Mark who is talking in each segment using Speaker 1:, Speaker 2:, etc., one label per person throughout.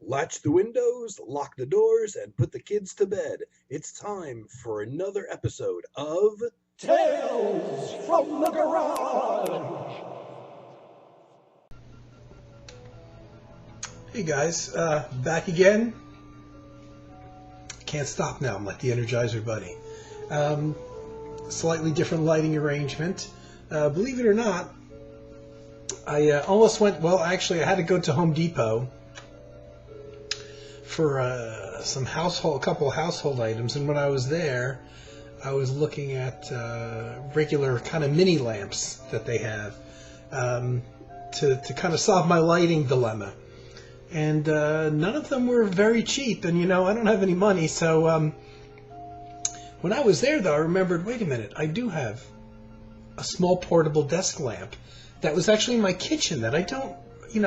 Speaker 1: Latch the windows, lock the doors, and put the kids to bed. It's time for another episode of
Speaker 2: Tales from the Garage!
Speaker 3: Hey guys, back again. Can't stop now, I'm like the Energizer Bunny. Slightly different lighting arrangement. Believe it or not, I almost went, well actually I had to go to Home Depot for a couple household items, and when I was there, I was looking at regular kind of mini lamps that they have to kind of solve my lighting dilemma. And none of them were very cheap, and I don't have any money, so when I was there though, I remembered, wait a minute, I do have a small portable desk lamp that was actually in my kitchen that I don't,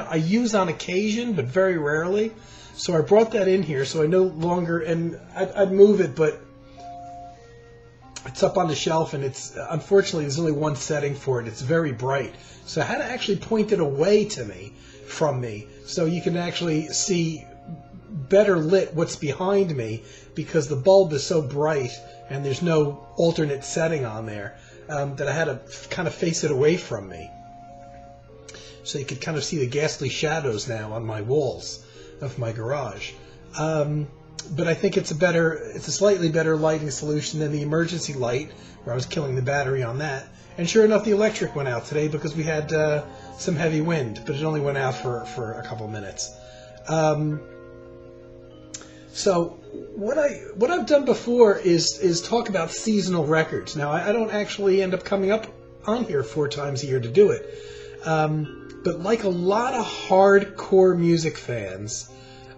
Speaker 3: I use on occasion, but very rarely. So I brought that in here, so I no longer, and I'd move it, but it's up on the shelf, and it's, unfortunately, there's only one setting for it. It's very bright. So I had to actually point it away from me, so you can actually see better lit what's behind me, because the bulb is so bright, and there's no alternate setting on there, that I had to kind of face it away from me. So you could kind of see the ghastly shadows now on my walls of my garage. But I think it's a slightly better lighting solution than the emergency light, where I was killing the battery on that. And sure enough, the electric went out today because we had some heavy wind, but it only went out for a couple minutes. So what I've done before is talk about seasonal records. Now I don't actually end up coming up on here 4 times a year to do it. But like a lot of hardcore music fans,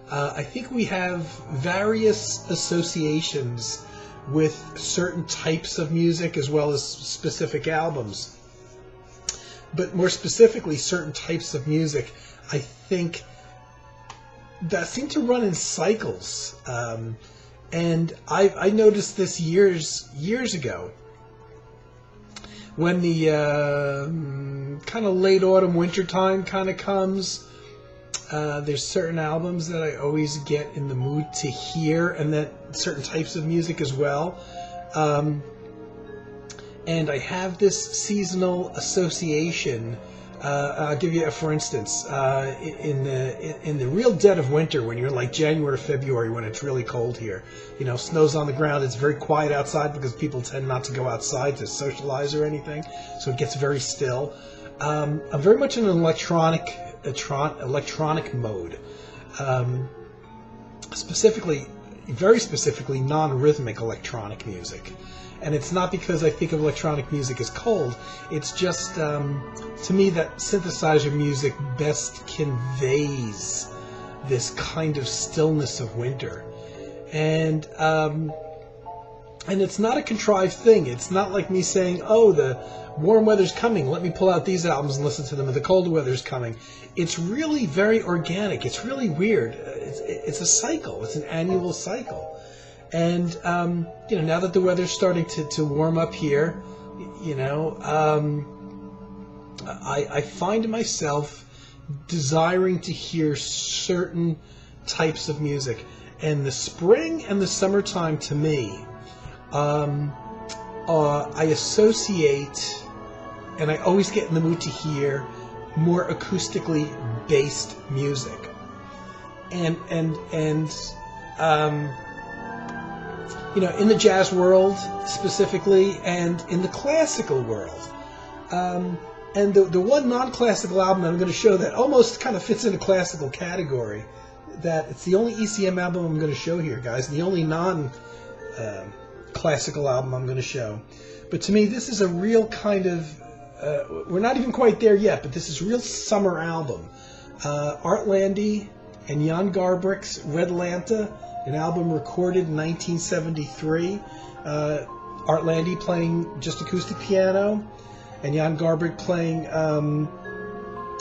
Speaker 3: I think we have various associations with certain types of music as well as specific albums. But more specifically, certain types of music, I think, that seem to run in cycles. And I noticed this years ago, when the kind of late autumn winter time kind of comes. There's certain albums that I always get in the mood to hear, and that certain types of music as well. And I have this seasonal association. I'll give you for instance, in the real dead of winter, when you're like January, February, when it's really cold here, snow's on the ground, it's very quiet outside because people tend not to go outside to socialize or anything, so it gets very still. I'm very much in an electronic mode, very specifically non-rhythmic electronic music. And it's not because I think of electronic music as cold, it's just, to me, that synthesizer music best conveys this kind of stillness of winter. And it's not a contrived thing. It's not like me saying, oh, the warm weather's coming, let me pull out these albums and listen to them, and the cold weather's coming. It's really very organic. It's really weird. It's a cycle. It's an annual cycle. And, now that the weather's starting to warm up here, I find myself desiring to hear certain types of music. And the spring and the summertime, to me, I associate, and I always get in the mood to hear more acoustically based music. And in the jazz world specifically, and in the classical world. And the one non-classical album I'm going to show that almost kind of fits in a classical category, that it's the only ECM album I'm going to show here, guys, the only non-classical album I'm going to show. But to me, this is a real kind of, we're not even quite there yet, but this is a real summer album. Art Landy and Jan Garbrick's Red Lanta, an album recorded in 1973. Art Landy playing just acoustic piano, and Jan Garbrick playing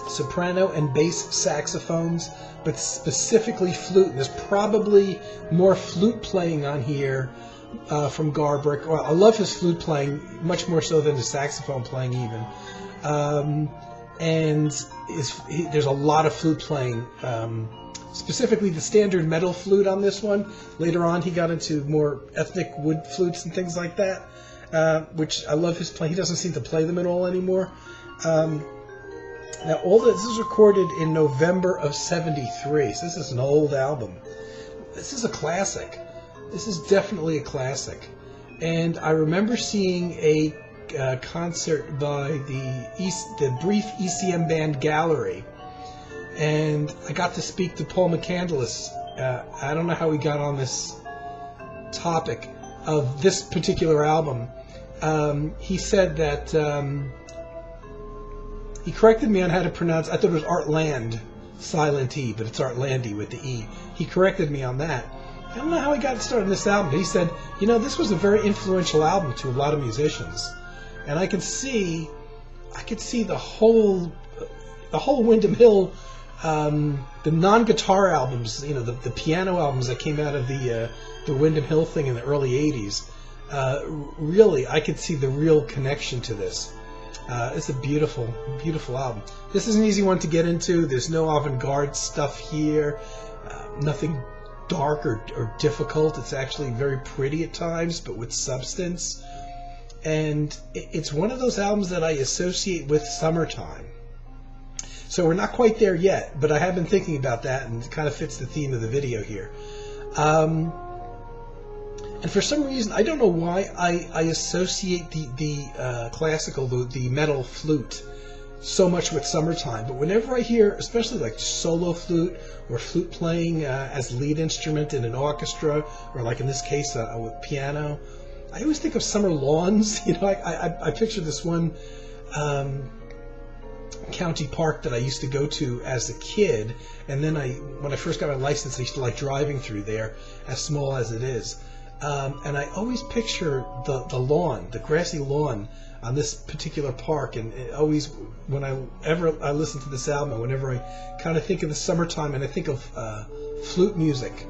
Speaker 3: soprano and bass saxophones, but specifically flute. And there's probably more flute playing on here from Garbrick. Well, I love his flute playing, much more so than his saxophone playing even. And there's a lot of flute playing specifically the standard metal flute on this one. Later on, he got into more ethnic wood flutes and things like that, which I love his playing. He doesn't seem to play them at all anymore. Now, all this is recorded in November of '73, so this is an old album. This is a classic. This is definitely a classic. And I remember seeing a concert by the brief ECM band Gallery, and I got to speak to Paul McCandless. I don't know how he got on this topic of this particular album. He said that he corrected me on how to pronounce. I thought it was Artland, silent E, but it's Artlandy with the E. He corrected me on that. I don't know how he got started on this album, but he said, this was a very influential album to a lot of musicians, and I could see the whole Windham Hill, the non-guitar albums, the piano albums that came out of the Windham Hill thing in the early '80s. Really, I could see the real connection to this. It's a beautiful, beautiful album. This is an easy one to get into. There's no avant-garde stuff here. Nothing dark or difficult. It's actually very pretty at times, but with substance. And it's one of those albums that I associate with summertime. So we're not quite there yet, but I have been thinking about that, and it kind of fits the theme of the video here. And for some reason, I don't know why, I associate the classical, the metal flute, so much with summertime. But whenever I hear, especially like solo flute or flute playing as lead instrument in an orchestra, or like in this case with piano, I always think of summer lawns. I picture this one county park that I used to go to as a kid, and then when I first got my license, I used to like driving through there, as small as it is. And I always picture the lawn, the grassy lawn on this particular park, and always whenever I listen to this album, whenever I kind of think of the summertime, and I think of flute music.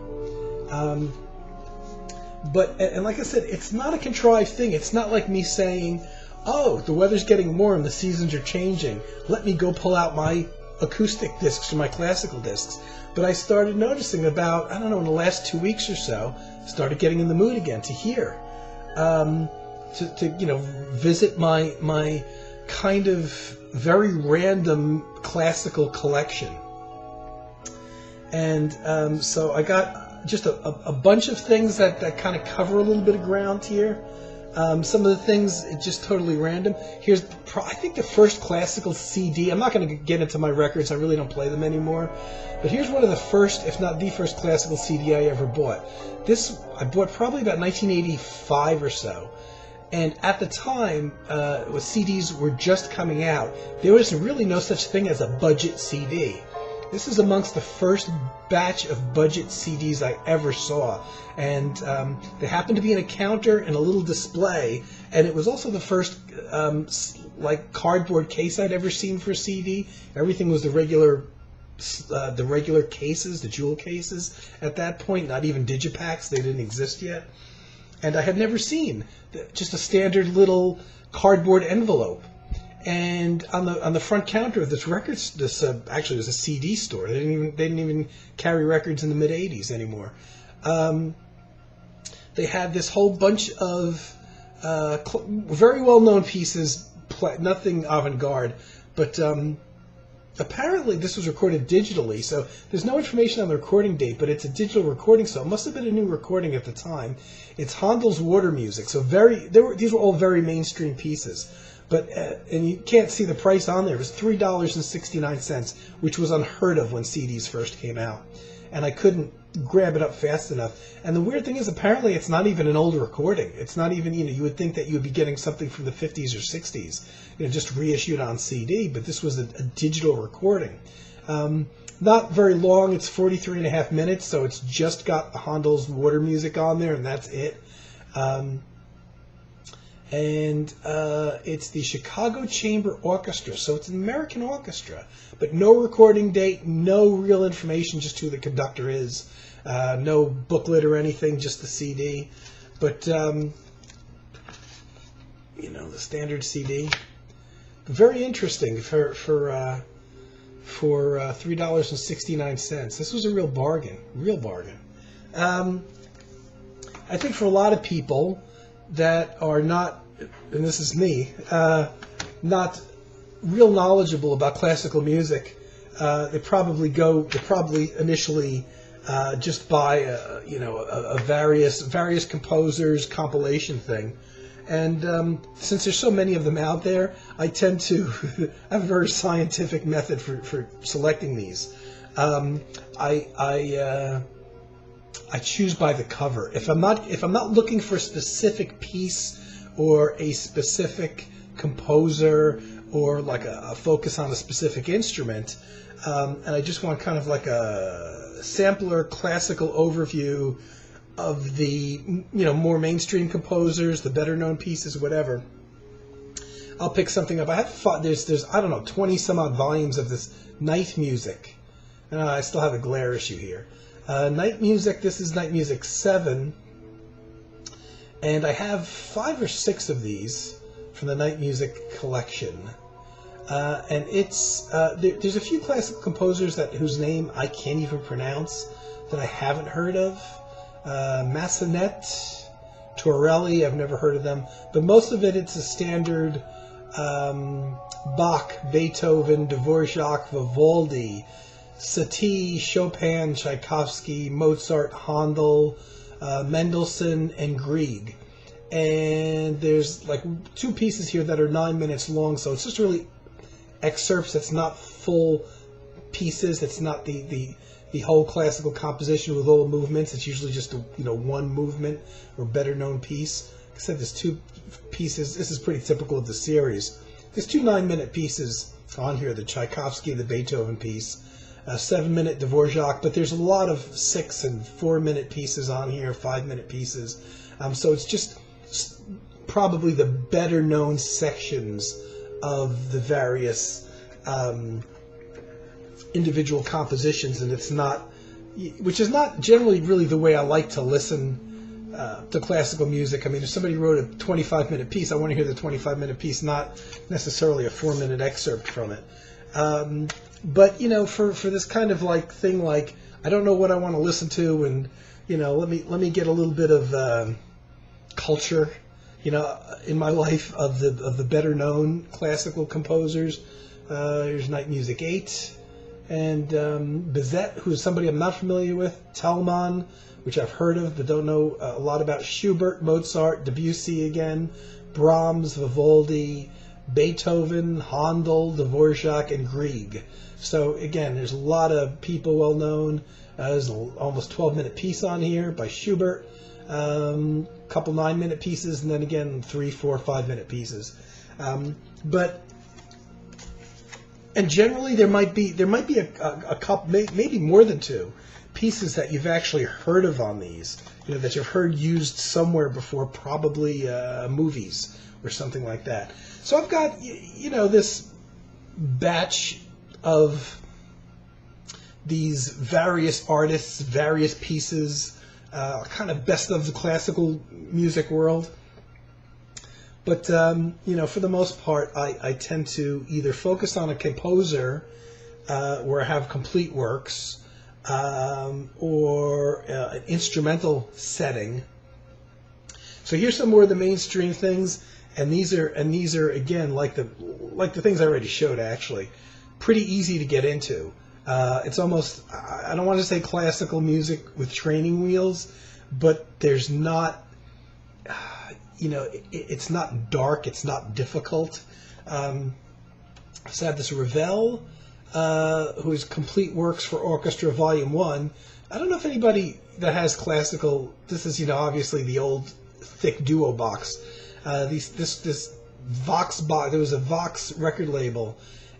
Speaker 3: But like I said, it's not a contrived thing. It's not like me saying, "Oh, the weather's getting warm, the seasons are changing. Let me go pull out my acoustic discs or my classical discs." But I started noticing about, I don't know, in the last 2 weeks or so, started getting in the mood again to hear, to visit my kind of very random classical collection. And so I got just a bunch of things that kind of cover a little bit of ground here. Some of the things, it's just totally random. Here's, I think, the first classical CD. I'm not going to get into my records. I really don't play them anymore. But here's one of the first, if not the first, classical CD I ever bought. This I bought probably about 1985 or so. And at the time, when CDs were just coming out, there was really no such thing as a budget CD. This is amongst the first batch of budget CDs I ever saw. And they happened to be in a counter and a little display. And it was also the first cardboard case I'd ever seen for a CD. Everything was the regular cases, the jewel cases at that point, not even digipacks. They didn't exist yet. And I had never seen just a standard little cardboard envelope. And on the front counter of this actually it was a CD store. They didn't even carry records in the mid '80s anymore. They had this whole bunch of very well known pieces, nothing avant-garde, but apparently this was recorded digitally. So there's no information on the recording date, but it's a digital recording, so it must have been a new recording at the time. It's Handel's Water Music, so these were all very mainstream pieces. But and you can't see the price on there. It was $3.69, which was unheard of when CDs first came out. And I couldn't grab it up fast enough. And the weird thing is, apparently it's not even an old recording. It's not even, you would think that you would be getting something from the 50s or 60s, just reissued on CD, but this was a digital recording. Not very long. It's 43 and a half minutes, so it's just got Handel's Water Music on there, and that's it. And it's the Chicago Chamber Orchestra, so it's an American orchestra, but no recording date, no real information, just who the conductor is, no booklet or anything, just the CD. But the standard CD. Very interesting for for $3.69. This was a real bargain, I think for a lot of people that are not, and this is me, not real knowledgeable about classical music, they probably initially just buy a various composers compilation thing. And since there's so many of them out there, I tend to have a very scientific method for selecting these. I choose by the cover. If I'm not looking for a specific piece or a specific composer or like a focus on a specific instrument, and I just want kind of like a sampler classical overview of the more mainstream composers, the better known pieces, whatever, I'll pick something up. I have there's I don't know 20 some odd volumes of this Night Music. I still have a glare issue here. Night Music. This is Night Music 7, and I have 5 or 6 of these from the Night Music collection. And it's there's a few classical composers whose name I can't even pronounce that I haven't heard of. Massenet, Torelli, I've never heard of them, but most of it's a standard Bach, Beethoven, Dvorak, Vivaldi, Satie, Chopin, Tchaikovsky, Mozart, Handel, Mendelssohn, and Grieg. And there's like 2 pieces here that are 9 minutes long, so it's just really excerpts. It's not full pieces. It's not the whole classical composition with all the movements. It's usually just one movement or better known piece. Like I said, there's 2 pieces. This is pretty typical of the series. There's 2 9-minute pieces on here: the Tchaikovsky, the Beethoven piece, a 7-minute Dvorak. But there's a lot of 6 and 4-minute pieces on here, 5-minute pieces. So it's just probably the better known sections of the various individual compositions, and which is not generally really the way I like to listen to classical music. I mean, if somebody wrote a 25-minute piece, I want to hear the 25-minute piece, not necessarily a 4-minute excerpt from it. But for this kind of like thing, like I don't know what I want to listen to, and let me get a little bit of culture, in my life of the better known classical composers. Here's Night Music 8. And Bizet, who's somebody I'm not familiar with, Telemann, which I've heard of but don't know a lot about, Schubert, Mozart, Debussy again, Brahms, Vivaldi, Beethoven, Handel, Dvorak, and Grieg. So again, there's a lot of people well known. There's an almost 12-minute piece on here by Schubert, couple 9-minute pieces, and then again 3, 4, 5-minute pieces. And generally, there might be a couple, maybe more than 2 pieces that you've actually heard of on these, that you've heard used somewhere before, probably movies or something like that. So I've got this batch of these various artists, various pieces, kind of best of the classical music world. But, for the most part, I tend to either focus on a composer where I have complete works, or an instrumental setting. So here's some more of the mainstream things, and these are again like the things I already showed, actually pretty easy to get into. It's almost, I don't want to say classical music with training wheels, but there's not. It's not dark, it's not difficult. So I have this Ravel, whose Complete Works for Orchestra Volume 1. I don't know if anybody that has classical, this is, obviously the old thick duo box. This Vox box, there was a Vox record label,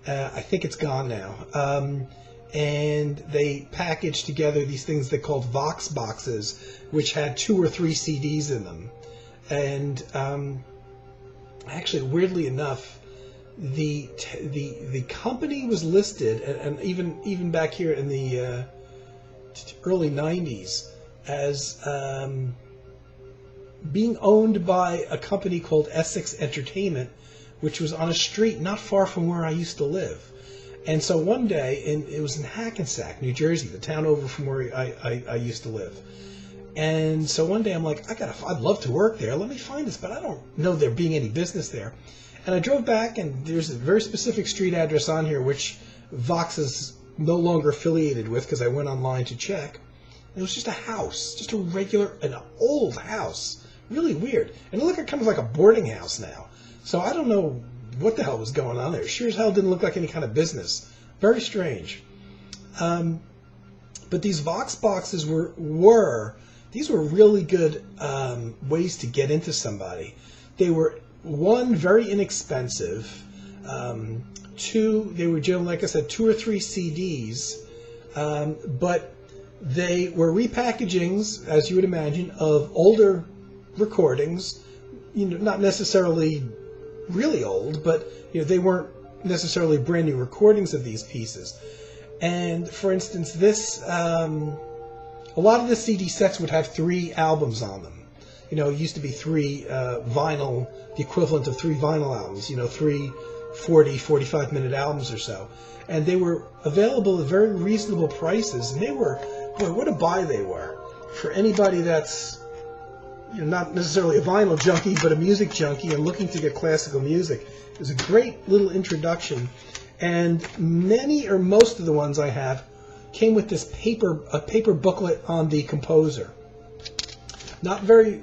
Speaker 3: I think it's gone now. And they packaged together these things they called Vox boxes, which had 2 or 3 CDs in them. And actually, weirdly enough, the company was listed, and even back here in the early 90s, as being owned by a company called Essex Entertainment, which was on a street not far from where I used to live. And so one day, and it was in Hackensack, New Jersey, the town over from where I used to live. And so one day I'm like, I'd love to work there. Let me find this, but I don't know there being any business there. And I drove back, and there's a very specific street address on here, which Vox is no longer affiliated with because I went online to check. And it was just a house, just an old house. Really weird. And it looked kind of like a boarding house now. So I don't know what the hell was going on there. Sure as hell didn't look like any kind of business. Very strange. But these Vox boxes were really good ways to get into somebody. They were, one, very inexpensive. Two, they were generally, like I said, 2 or 3 CDs. But they were repackagings, as you would imagine, of older recordings. Not necessarily really old, but they weren't necessarily brand new recordings of these pieces. And for instance, a lot of the CD sets would have 3 albums on them. It used to be 3 vinyl, the equivalent of 3 vinyl albums, 3 40, 45-minute albums or so. And they were available at very reasonable prices. And they were, boy, what a buy they were for anybody that's not necessarily a vinyl junkie, but a music junkie and looking to get classical music. It was a great little introduction. And many or most of the ones I have came with this paper booklet on the composer. Not very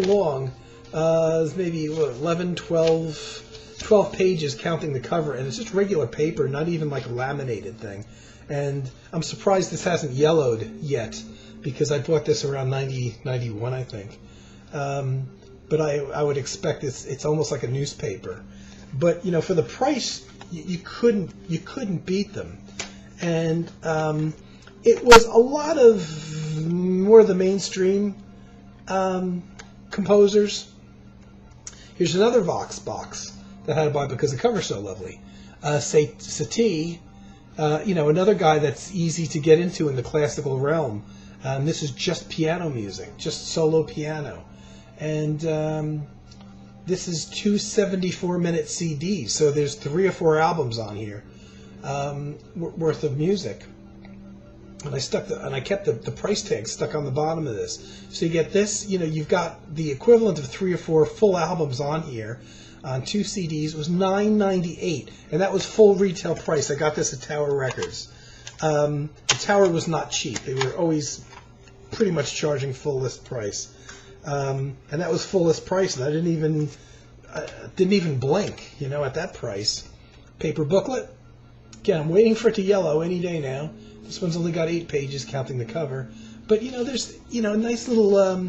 Speaker 3: long. It's maybe 11, 12 pages counting the cover, and it's just regular paper, not even like a laminated thing. And I'm surprised this hasn't yellowed yet, because I bought this around 91, I think. But I would expect it's almost like a newspaper. But for the price, you couldn't beat them. And it was a lot of more of the mainstream composers. Here's another Vox box that I had to buy because the cover's so lovely. Satie, another guy that's easy to get into in the classical realm. This is just piano music, just solo piano. And this is 2 74-minute CDs, so there's 3 or 4 albums on here worth of music. And I kept the price tag stuck on the bottom of this. So you get this, you've got the equivalent of 3 or 4 full albums on here on 2 CDs. It was $9.98, and that was full retail price. I got this at Tower Records. The Tower was not cheap. They were always pretty much charging full list price. And that was full list price, and I didn't even blink, at that price. Paper booklet. Again, I'm waiting for it to yellow any day now. This one's only got 8 pages, counting the cover. But there's a nice little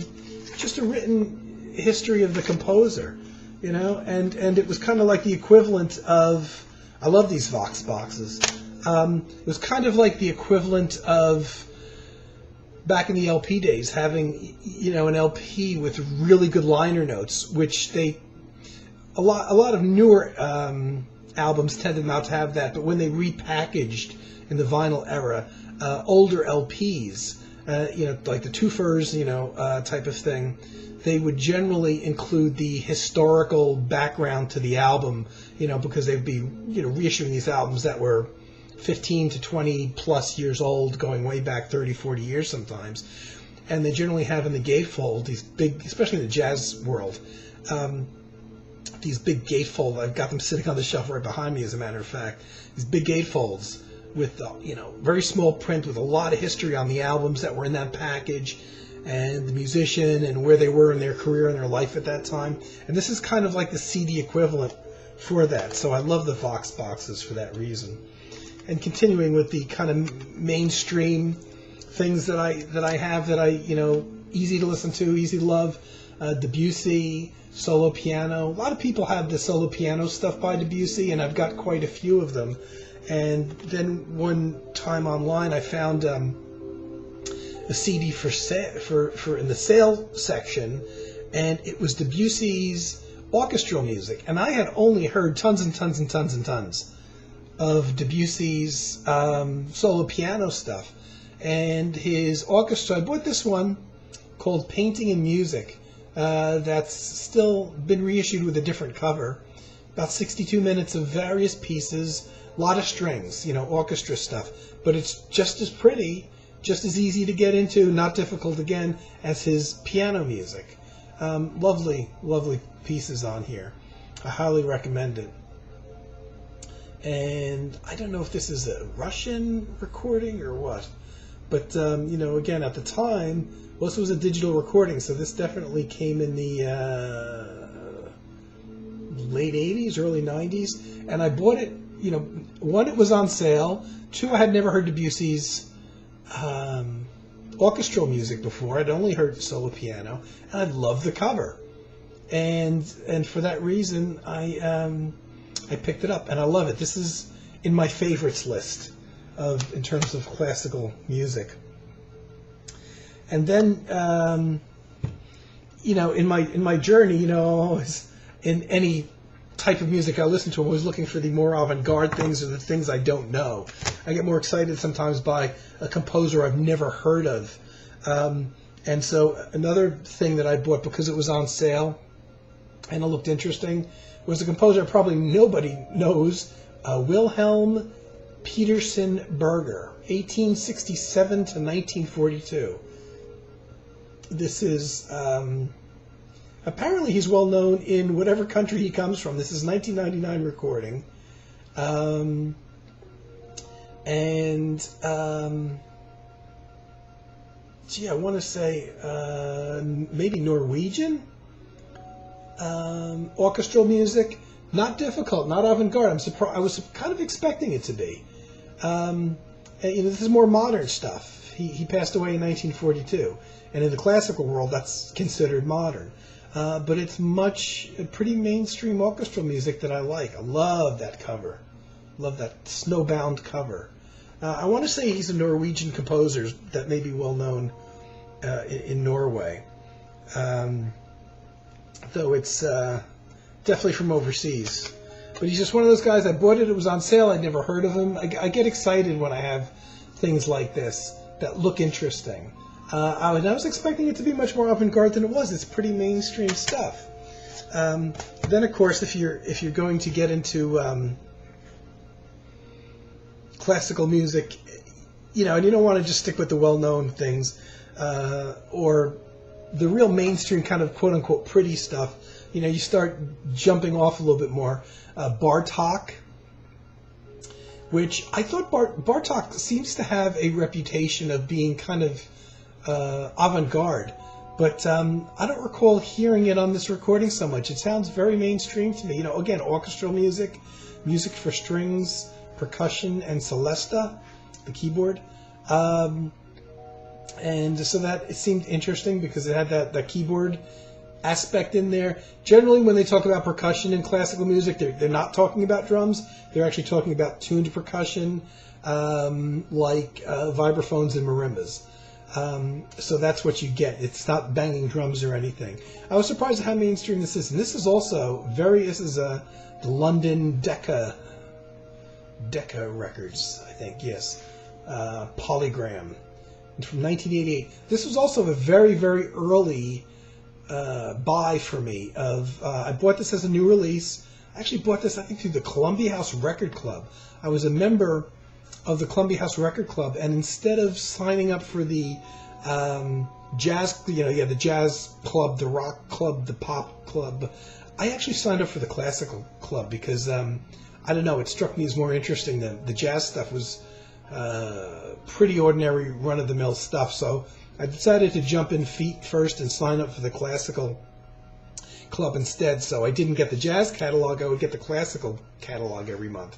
Speaker 3: just a written history of the composer, and it was kind of like the equivalent of, I love these Vox boxes. It was kind of like the equivalent of, back in the LP days, having an LP with really good liner notes, which a lot of newer albums tended not to have that, but when they repackaged in the vinyl era, older LPs, like the twofers, type of thing, they would generally include the historical background to the album, because they'd be reissuing these albums that were 15 to 20 plus years old, going way back 30, 40 years sometimes. And they generally have in the gatefold these big, especially in the jazz world, these big gatefold. I've got them sitting on the shelf right behind me, as a matter of fact. These big gatefolds with, very small print with a lot of history on the albums that were in that package and the musician and where they were in their career and their life at that time. And this is kind of like the CD equivalent for that. So I love the Vox boxes for that reason. And continuing with the kind of mainstream things that I have that easy to listen to, easy to love, Debussy, solo piano. A lot of people have the solo piano stuff by Debussy, and I've got quite a few of them. And then one time online, I found a CD for in the sale section, and it was Debussy's orchestral music, and I had only heard tons and tons and tons and tons of Debussy's solo piano stuff, and his orchestra. I bought this one called Painting and Music. That's still been reissued with a different cover. About 62 minutes of various pieces, A lot of strings, orchestra stuff. But it's just as pretty, just as easy to get into, not difficult again, as his piano music. Lovely, lovely pieces on here. I highly recommend it. And I don't know if this is a Russian recording or what. But, again, at the time, this was a digital recording, so this definitely came in the late 80s, early 90s. And I bought it, one, it was on sale. Two, I had never heard Debussy's orchestral music before. I'd only heard solo piano, and I loved the cover. And for that reason, I picked it up, and I love it. This is in my favorites list in terms of classical music. And then, in my journey, always in any type of music I listen to, I'm always looking for the more avant-garde things or the things I don't know. I get more excited sometimes by a composer I've never heard of. And so another thing that I bought because it was on sale and it looked interesting was a composer probably nobody knows, Wilhelm Peterson Berger, 1867 to 1942. This is, apparently he's well known in whatever country he comes from. This is 1999 recording. I want to say maybe Norwegian. Orchestral music, not difficult, not avant-garde. I was kind of expecting it to be. This is more modern stuff. He passed away in 1942, and in the classical world, that's considered modern. But it's pretty mainstream orchestral music that I like. I love that cover. Love that snowbound cover. I want to say he's a Norwegian composer that may be well known in Norway. Though it's definitely from overseas. But he's just one of those guys. I bought it. It was on sale. I'd never heard of him. I get excited when I have things like this that look interesting. I was expecting it to be much more avant-garde than it was. It's pretty mainstream stuff. Then, of course, if you're going to get into classical music, and you don't want to just stick with the well-known things, or the real mainstream kind of quote-unquote pretty stuff, you start jumping off a little bit more. Bartók, which I thought Bartók seems to have a reputation of being kind of avant-garde, but I don't recall hearing it on this recording so much. It sounds very mainstream to me. Again, orchestral music for strings, percussion, and celesta, the keyboard. And so that it seemed interesting because it had that keyboard aspect in there. Generally, when they talk about percussion in classical music, they're not talking about drums. They're actually talking about tuned percussion, like vibraphones and marimbas. So that's what you get. It's not banging drums or anything. I was surprised at how mainstream this is. And this is also the London Decca Records, I think, yes. Polygram. From 1988. This was also a very, very early buy for me. I bought this as a new release. I actually bought this, I think, through the Columbia House Record Club. I was a member of the Columbia House Record Club, and instead of signing up for the jazz, the jazz club, the rock club, the pop club, I actually signed up for the classical club because I don't know, it struck me as more interesting than the jazz stuff was. Pretty ordinary run-of-the-mill stuff, so I decided to jump in feet first and sign up for the classical club instead. So I didn't get the jazz catalog, I would get the classical catalog every month.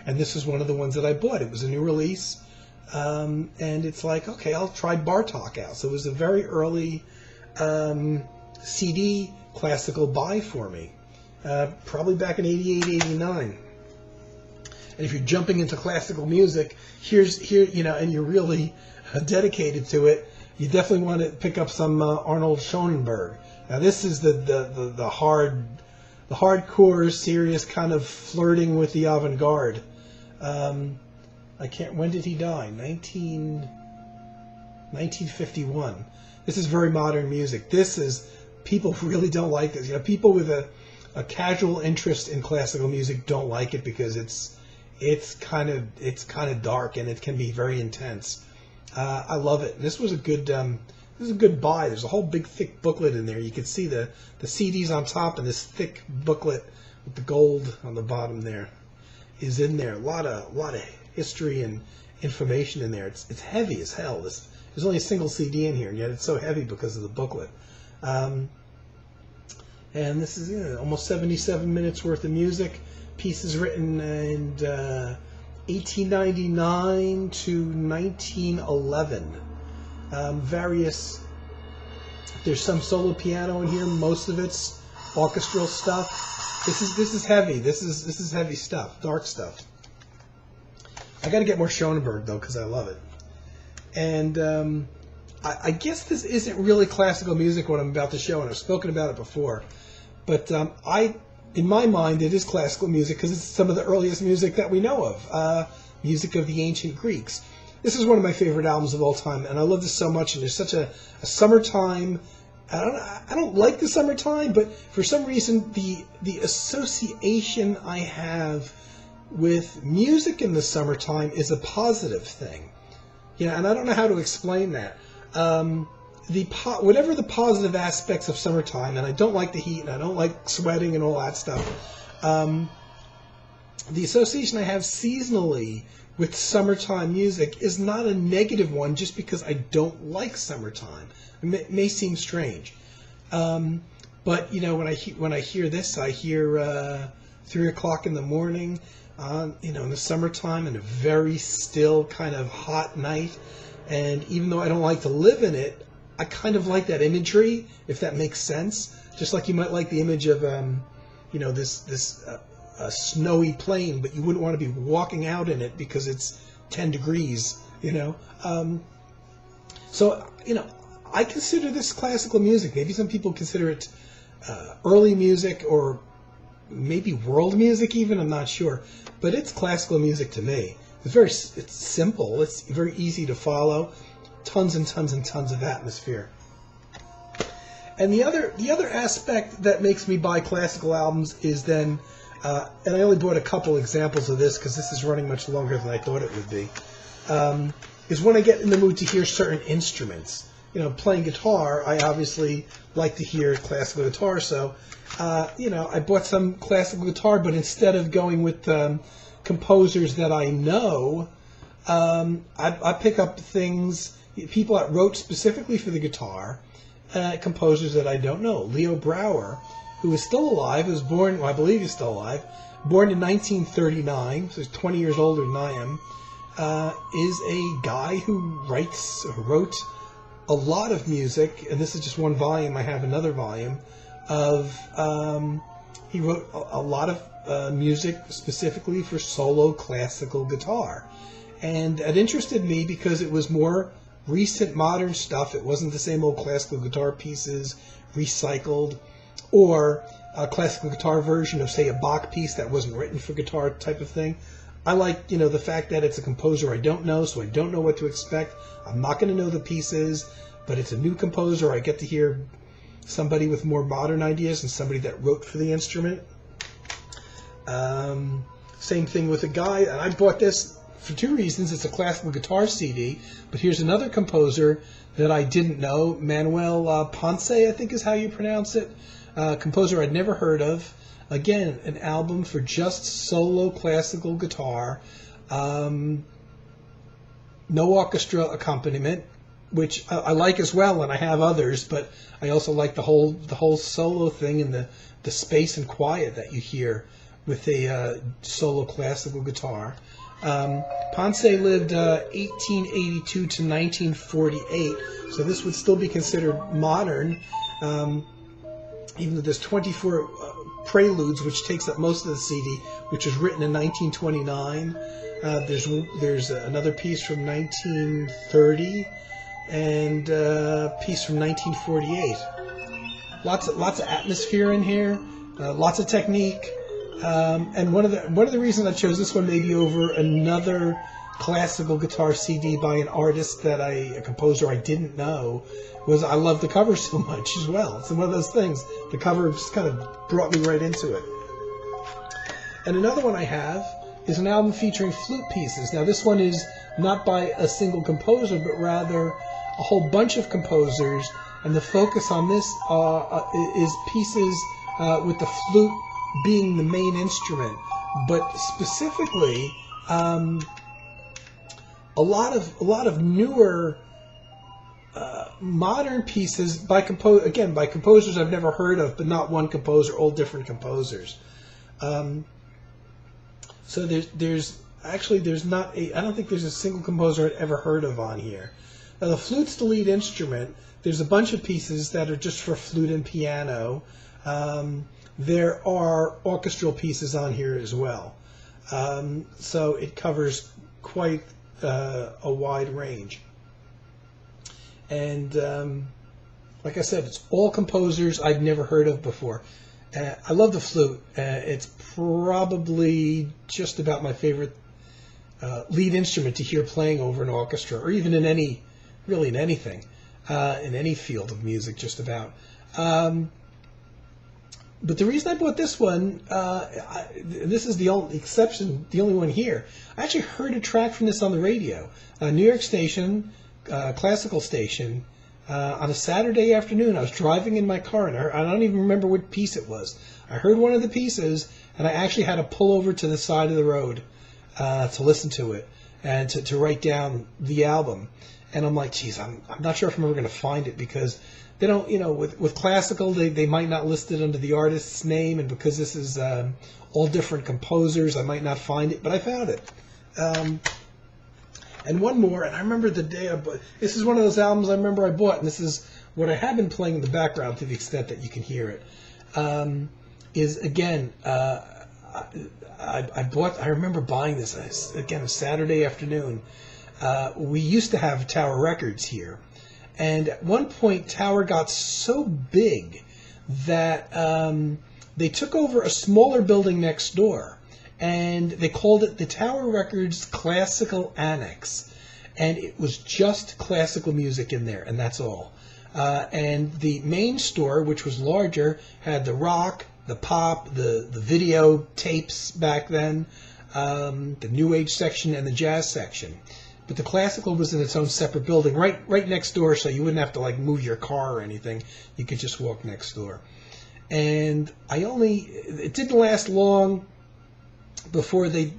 Speaker 3: And this was one of the ones that I bought. It was a new release, and it's like, okay, I'll try Bartók out. So it was a very early CD classical buy for me, probably back in 88, 89. And if you're jumping into classical music, and you're really dedicated to it, you definitely want to pick up some Arnold Schoenberg. Now this is the hardcore, serious kind of flirting with the avant-garde. When did he die? 1951. This is very modern music. People really don't like this. People with a casual interest in classical music don't like it because it's it's kind of dark and it can be very intense. I love it. This was a good buy. There's a whole big thick booklet in there. You can see the CDs on top and this thick booklet with the gold on the bottom there is in there. A lot of history and information in there. It's heavy as hell. There's only a single CD in here, and yet it's so heavy because of the booklet. And this is almost 77 minutes worth of music. Pieces written in 1899 to 1911. There's some solo piano in here. Most of it's orchestral stuff. This is heavy. This is heavy stuff, dark stuff. I got to get more Schoenberg though, because I love it. And I guess this isn't really classical music, what I'm about to show, and I've spoken about it before. But in my mind, it is classical music because it's some of the earliest music that we know of, music of the ancient Greeks. This is one of my favorite albums of all time, and I love this so much. And there's such a summertime. I don't like the summertime, but for some reason, the association I have with music in the summertime is a positive thing. And I don't know how to explain that. Whatever the positive aspects of summertime, and I don't like the heat, and I don't like sweating and all that stuff. The association I have seasonally with summertime music is not a negative one, just because I don't like summertime. It may seem strange, but when I hear this, I hear 3 o'clock in the morning, in the summertime, in a very still kind of hot night. And even though I don't like to live in it, I kind of like that imagery, if that makes sense. Just like you might like the image of, this snowy plain, but you wouldn't want to be walking out in it because it's 10 degrees, So, I consider this classical music. Maybe some people consider it early music or maybe world music even, I'm not sure. But it's classical music to me. It's simple. It's very easy to follow. Tons and tons and tons of atmosphere. And the other aspect that makes me buy classical albums is then, and I only bought a couple examples of this because this is running much longer than I thought it would be, is when I get in the mood to hear certain instruments. Playing guitar, I obviously like to hear classical guitar, so, I bought some classical guitar, but instead of going with composers that I know, I pick up people that wrote specifically for the guitar, composers that I don't know. Leo Brouwer, who is still alive, was born, I believe he's still alive, born in 1939, so he's 20 years older than I am, is a guy who wrote a lot of music, and this is just one volume, I have another volume, he wrote a lot of music specifically for solo classical guitar. And it interested me because it was more recent modern stuff. It wasn't the same old classical guitar pieces recycled, or a classical guitar version of, say, a Bach piece that wasn't written for guitar type of thing. I like, the fact that it's a composer I don't know, so I don't know what to expect. I'm not going to know the pieces, but it's a new composer. I get to hear somebody with more modern ideas and somebody that wrote for the instrument. Same thing with a guy, and I bought this for two reasons. It's a classical guitar CD, but here's another composer that I didn't know, Manuel Ponce, I think is how you pronounce it. Composer I'd never heard of. Again, an album for just solo classical guitar, no orchestra accompaniment, which I like as well, and I have others, but I also like the whole solo thing and the space and quiet that you hear with a solo classical guitar. Ponce lived 1882 to 1948, so this would still be considered modern, even though there's 24 preludes, which takes up most of the CD, which was written in 1929. There's another piece from 1930 and a piece from 1948. Lots of atmosphere in here, lots of technique. And one of the reasons I chose this one maybe over another classical guitar CD by an artist a composer I didn't know, was I love the cover so much as well. It's one of those things. The cover just kind of brought me right into it. And another one I have is an album featuring flute pieces. Now, this one is not by a single composer, but rather a whole bunch of composers, and the focus on this is pieces with the flute being the main instrument. But specifically, a lot of newer modern pieces by composers I've never heard of, but not one composer, all different composers. So there's not I don't think there's a single composer I'd ever heard of on here. Now, the flute's the lead instrument. There's a bunch of pieces that are just for flute and piano. There are orchestral pieces on here as well. So it covers quite a wide range. And like I said, it's all composers I'd never heard of before. I love the flute. It's probably just about my favorite lead instrument to hear playing over an orchestra, or even in anything, in any field of music, just about. But the reason I bought this one, this is the only exception, the only one here. I actually heard a track from this on the radio, a New York station, classical station, on a Saturday afternoon. I was driving in my car, and I don't even remember what piece it was. I heard one of the pieces, and I actually had to pull over to the side of the road to listen to it and to write down the album. And I'm like, geez, I'm not sure if I'm ever going to find it, because they don't, with classical, they might not list it under the artist's name, and because this is all different composers, I might not find it, but I found it. And one more, and I remember the day I bought. This is one of those albums I remember I bought, and this is what I have been playing in the background to the extent that you can hear it. Is again, I remember buying this again a Saturday afternoon. We used to have Tower Records here, and at one point Tower got so big that they took over a smaller building next door. And they called it the Tower Records Classical Annex. And it was just classical music in there, and that's all. And the main store, which was larger, had the rock, the pop, the video tapes back then, the New Age section, and the jazz section. But the classical was in its own separate building, right next door, so you wouldn't have to move your car or anything. You could just walk next door. And it didn't last long before they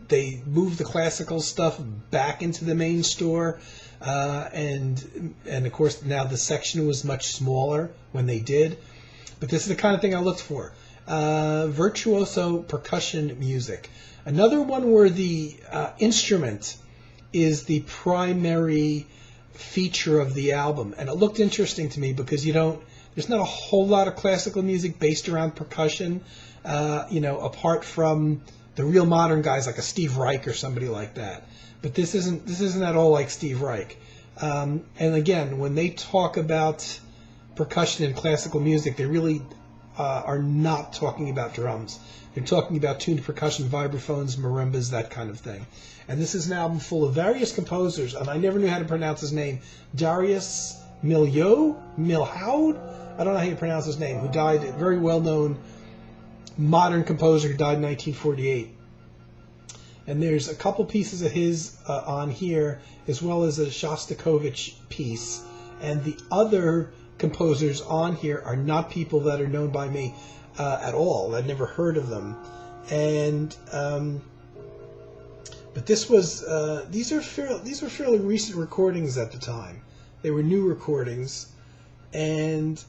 Speaker 3: moved the classical stuff back into the main store, and of course now the section was much smaller when they did. But this is the kind of thing I looked for: virtuoso percussion music. Another one where the instrument is the primary feature of the album, and it looked interesting to me because there's not a whole lot of classical music based around percussion, apart from the real modern guys like a Steve Reich or somebody like that. But this isn't at all like Steve Reich. And again, when they talk about percussion in classical music, they really are not talking about drums. They're talking about tuned percussion, vibraphones, marimbas, that kind of thing. And this is an album full of various composers, and I never knew how to pronounce his name. Darius Milhaud? I don't know how you pronounce his name, who died, a very well-known modern composer who died in 1948. And there's a couple pieces of his on here, as well as a Shostakovich piece. And the other composers on here are not people that are known by me at all. I'd never heard of them. And but this was these were fairly recent recordings at the time. They were new recordings, and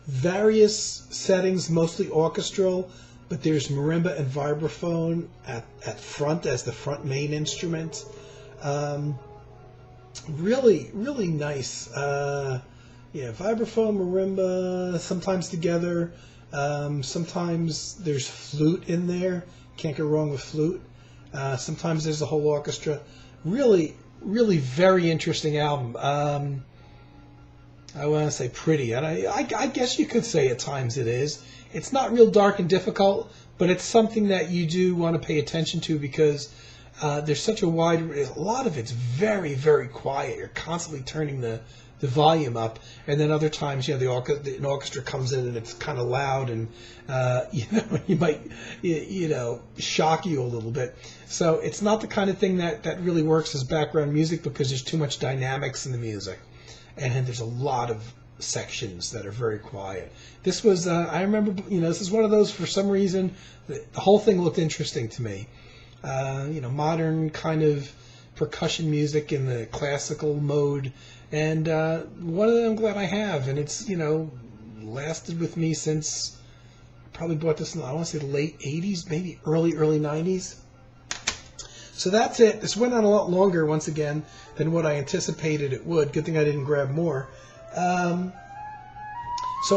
Speaker 3: various settings, mostly orchestral, but there's marimba and vibraphone at front as the front main instrument. Really, really nice. Vibraphone, marimba, sometimes together. Sometimes there's flute in there. Can't go wrong with flute. Sometimes there's a whole orchestra. Really, really very interesting album. I want to say pretty, and I guess you could say at times it is. It's not real dark and difficult, but it's something that you do want to pay attention to because there's such a lot of it's very, very quiet. You're constantly turning the the volume up, and then other times, an orchestra comes in and it's kind of loud, and you might shock you a little bit. So it's not the kind of thing that really works as background music because there's too much dynamics in the music, and there's a lot of sections that are very quiet. This was I remember, this is one of those, for some reason the whole thing looked interesting to me. Modern kind of percussion music in the classical mode, and one of them I'm glad I have, and it's lasted with me since probably bought this in, I want to say, the late 80s, maybe early 90s. So that's it. This went on a lot longer once again than what I anticipated it would. Good thing I didn't grab more. So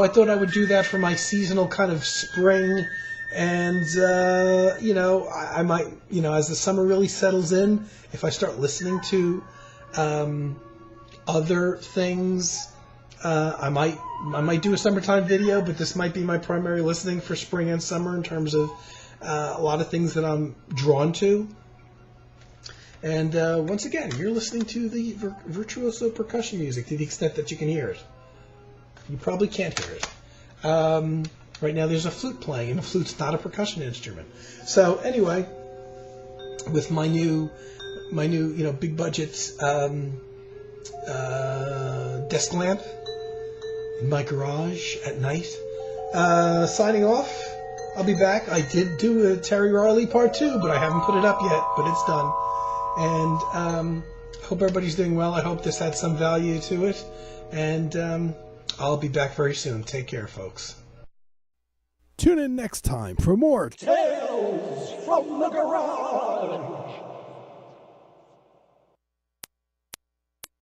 Speaker 3: I thought I would do that for my seasonal kind of spring. And, I might, as the summer really settles in, if I start listening to other things, I might do a summertime video, but this might be my primary listening for spring and summer in terms of a lot of things that I'm drawn to. And once again, you're listening to the virtuoso percussion music to the extent that you can hear it. You probably can't hear it. Right now there's a flute playing, and a flute's not a percussion instrument. So anyway, with my new big budget desk lamp in my garage at night, signing off. I'll be back. I did do a Terry Riley part 2, but I haven't put it up yet, but it's done. And hope everybody's doing well. I hope this had some value to it. And I'll be back very soon. Take care, folks.
Speaker 4: Tune in next time for more
Speaker 2: Tales from the Garage.